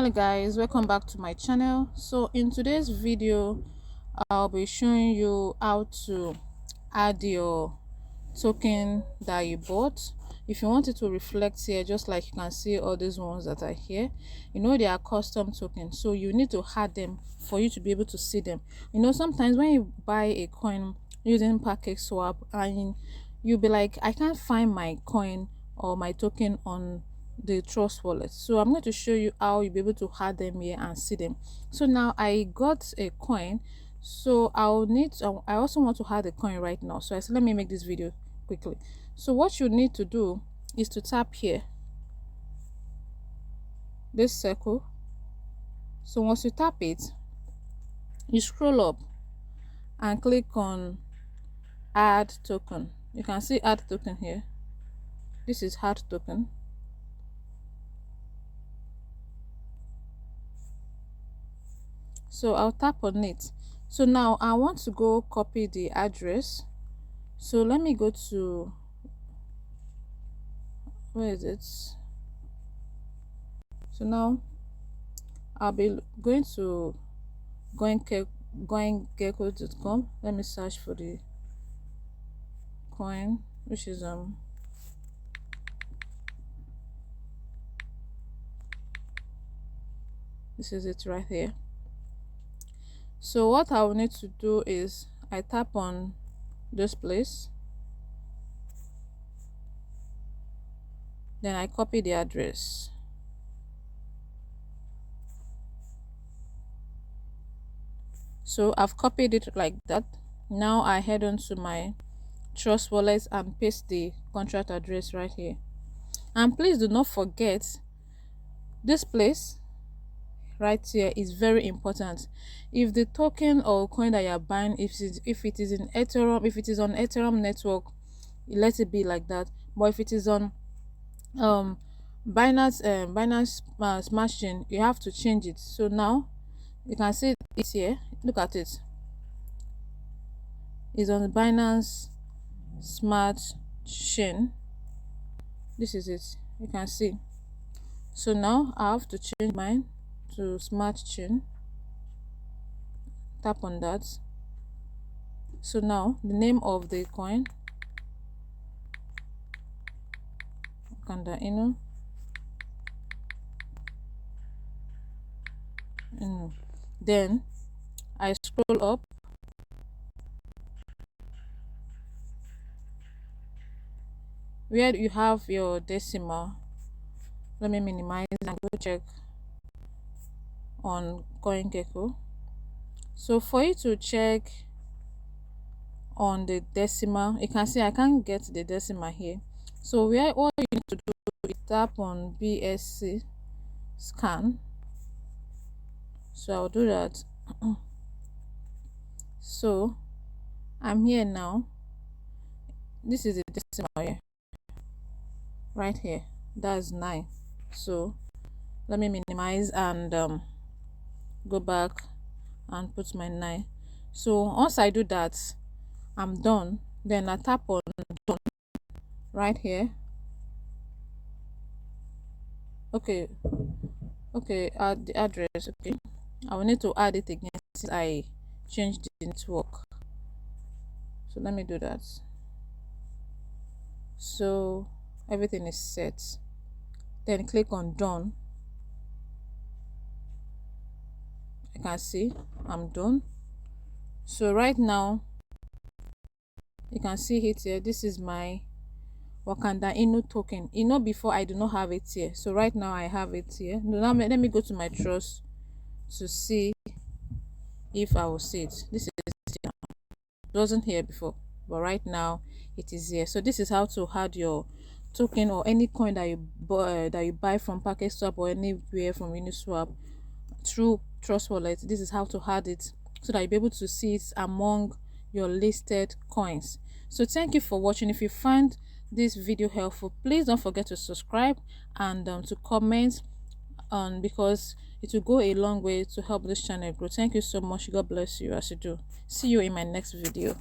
Hello guys, welcome back to my channel. So in today's video I'll be showing you how to add your token that you bought. If you want it to reflect here, just like you can see all these ones that are here, they are custom tokens, so you need to add them for you to be able to see them. Sometimes when you buy a coin using package swap and you'll be like, I can't find my coin or my token on the Trust Wallet. So I'm going to show you how you'll be able to add them here and see them. So now I got a coin, so I also want to add a coin right now. So I said, let me make this video quickly. So what you need to do is to tap here, this circle. So once you tap it, you scroll up and click on add token. You can see add token here. This is add token. So I'll tap on it. So now I want to go copy the address. So let me go to, where is it? So now I'll be going to coingecko.com. Let me search for the coin, which is this is it right here. So what I will need to do is I tap on this place, then I copy the address. So I've copied it like that. Now I head on to my Trust Wallet and paste the contract address right here. And please do not forget, this place right here is very important. If the token or coin that you are buying, if it is in Ethereum, if it is on Ethereum network, let it be like that. But if it is on Binance Smart Chain, you have to change it. So now you can see it here. Look at it. It's on Binance Smart Chain. This is it. You can see. So now I have to change mine to Smart Chain. Tap on that. So now the name of the coin, Wakanda Inu. Then I scroll up, where you have your decimal. Let me minimize and go check on CoinGecko. So for you to check on the decimal, you can see I can't get the decimal here. So what you need to do is tap on BSC scan. So I'll do that. So I'm here now. This is the decimal here, right here. That's 9. So let me minimize and go back and put my 9. So once I do that, I'm done. Then I tap on done right here. Okay, add the address. Okay, I will need to add it again since I changed the network. So let me do that. So everything is set. Then click on done. You can see I'm done. So right now you can see it here. This is my Wakanda Inu token. Before I do not have it here. So right now I have it here. Now let me go to my Trust to see if I will see it. This is it. It wasn't here before, but right now it is here. So this is how to add your token or any coin that you buy from Package Swap or anywhere from Uniswap through Trust Wallet. This is how to add it so that you'll be able to see it among your listed coins. So thank you for watching. If you find this video helpful, please don't forget to subscribe and to comment on, because it will go a long way to help this channel grow. Thank you so much. God bless you as you do. See you in my next video.